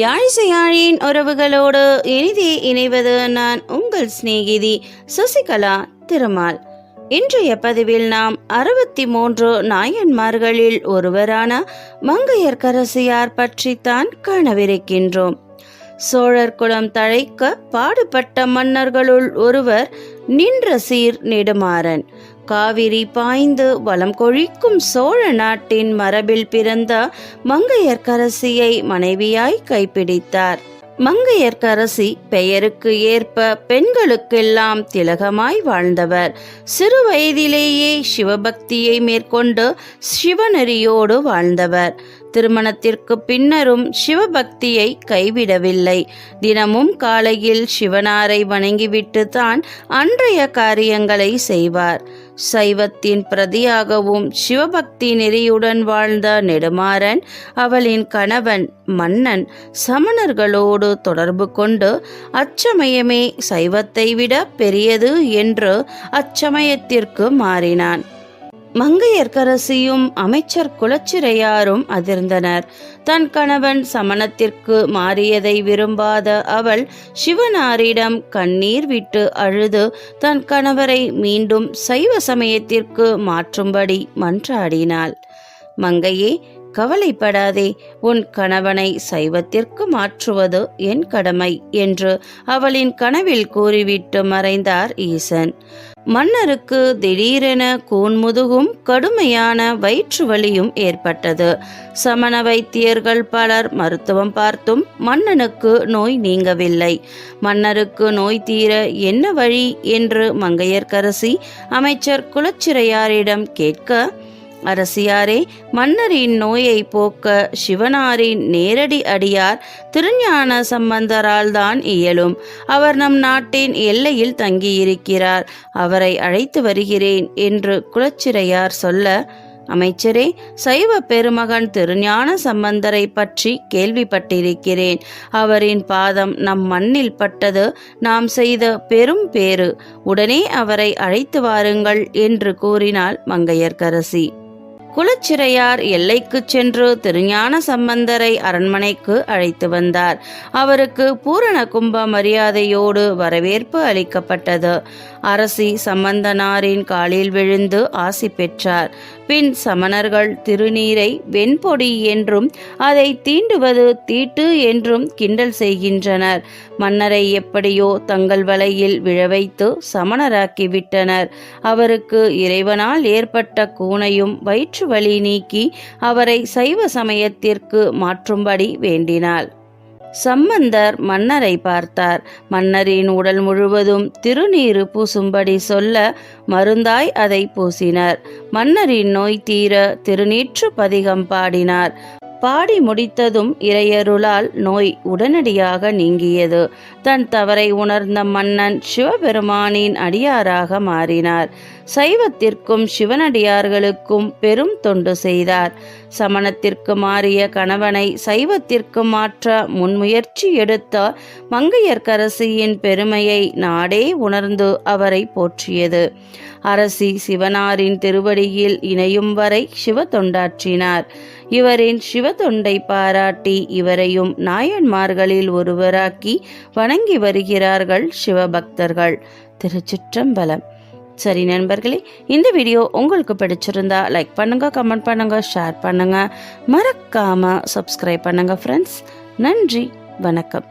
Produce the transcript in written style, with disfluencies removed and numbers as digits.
யாழிசையாழின் உறவுகளோடு இனிதே இணைவது நான் உங்கள் சிநேகிதி சுசிகலா திருமால். இன்றைய பதிவில் நாம் 63 நாயன்மார்களில் ஒருவரான மங்கையர்க்கரசியார் பற்றித்தான் காணவிருக்கின்றோம். சோழர் குலம் தழைக்க பாடுபட்ட மன்னர்களுள் ஒருவர் நின்ற சீர் நெடுமாறன். காவிரி பாய்ந்து வளம் கொழிக்கும் சோழ நாட்டின் மரபில் பிறந்த மங்கையர்க்கரசியை மனைவியாய் கைப்பிடித்தார். மங்கையர்க்கரசி பெயருக்கு ஏற்ப பெண்களுக்கெல்லாம் திலகமாய் வாழ்ந்தவர். சிறு வயதிலேயே சிவபக்தியை மேற்கொண்டு சிவநெறியோடு வாழ்ந்தவர். திருமணத்திற்கு பின்னரும் சிவபக்தியை கைவிடவில்லை. தினமும் காலையில் சிவனாரை வணங்கிவிட்டு தான் அன்றைய காரியங்களை செய்வார். சைவத்தின் பிரதியாகவும் சிவபக்தி நெறியுடன் வாழ்ந்த நெடுமாறன் அவளின் கணவன் மன்னன் சமணர்களோடு தொடர்பு கொண்டு அச்சமயமே சைவத்தை விட பெரியது என்று அச்சமயத்திற்கு மாறினான். மங்கையர்க்கரசியும் அமைச்சர் குலச்சிறையாரும் அதிர்ந்தனர். தன் கணவன் சமணத்திற்கு மாறியதை விரும்பாத அவள் சிவனாரிடம் கண்ணீர் விட்டு அழுது தன் கணவரை மீண்டும் சைவ சமயத்திற்கு மாற்றும்படி மன்றாடினாள். மங்கையே, கவலைப்படாதே, உன் கணவனை சைவத்திற்கு மாற்றுவது என் கடமை என்று அவளின் கனவில் கூறிவிட்டு மறைந்தார் ஈசன். மன்னருக்கு திடீரென கூன்முதுகும் கடுமையான வயிற்று வலியும் ஏற்பட்டது. சமண வைத்தியர்கள் பலர் மருத்துவம் பார்த்தும் மன்னனுக்கு நோய் நீங்கவில்லை. மன்னருக்கு நோய் தீர என்ன வழி என்று மங்கையர்க்கரசி அமைச்சர் குலச்சிறையாரிடம் கேட்க, அரசியாரே, மன்னரின் நோயை போக்க சிவனாரின் நேரடி அடியார் திருஞான சம்பந்தரால் தான் இயலும். அவர் நம் நாட்டின் எல்லையில் தங்கியிருக்கிறார். அவரை அழைத்து வருகிறேன் என்று குலச்சிறையார் சொல்ல, அமைச்சரே, சைவ பெருமகன் திருஞான சம்பந்தரை பற்றி கேள்விப்பட்டிருக்கிறேன். அவரின் பாதம் நம் மண்ணில் பட்டது நாம் செய்த பெரும் பேறு. உடனே அவரை அழைத்து வாருங்கள் என்று கூறினாள் மங்கையர்க்கரசி. குலச்சிறையார் எல்லைக்கு சென்று திருஞான சம்பந்தரை அரண்மனைக்கு அழைத்து வந்தார். அவருக்கு பூரண கும்ப மரியாதையோடு வரவேற்பு அளிக்கப்பட்டது. அரசி சம்பந்தனாரின் காலில் விழுந்து ஆசி பெற்றார். பின் சமணர்கள் திருநீரை வெண்பொடி என்றும் அதை தீண்டுவது தீட்டு என்றும் கிண்டல் செய்கின்றனர். மன்னரை எப்படியோ தங்கள் வலையில் விழவைத்து சமணராக்கிவிட்டனர். அவருக்கு இறைவனால் ஏற்பட்ட கூனையும் வயிற்று வலி நீக்கி அவரை சைவ சமயத்திற்கு மாற்றும்படி வேண்டினாள். சம்பந்தர் மன்னரை பார்த்தார். மன்னரின் உடல் முழுவதும் திருநீறு பூசும்படி சொல்ல மருந்தாய் அதை பூசினர். மன்னரின் நோய் தீர திருநீற்று பதிகம் பாடினார். பாடி முடித்ததும் இறையருளால் நோய் உடனடியாக நீங்கியது. தன் தவறை உணர்ந்த மன்னன் சிவபெருமானின் அடியாராக மாறினார். சைவத்திற்கும் சிவனடியார்களுக்கும் பெரும் தொண்டு செய்தார். சமணத்திற்கு மாறிய கணவனை சைவத்திற்கு மாற்ற முன்முயற்சி எடுத்த மங்கையர்க்கரசியின் பெருமையை நாடே உணர்ந்து அவரை போற்றியது. அரசி சிவனாரின் திருவடியில் இணையும் வரை சிவ தொண்டாற்றினார். இவரின் சிவத்தொண்டை பாராட்டி இவரையும் நாயன்மார்களில் ஒருவராக்கி வணங்கி வருகிறார்கள் சிவபக்தர்கள். திருச்சிற்றம்பலம். சரி நண்பர்களே, இந்த வீடியோ உங்களுக்கு பிடிச்சிருந்தா லைக் பண்ணுங்க, கமெண்ட் பண்ணுங்க, ஷேர் பண்ணுங்க, மறக்காம சப்ஸ்கிரைப் பண்ணுங்க ஃப்ரெண்ட்ஸ். நன்றி, வணக்கம்.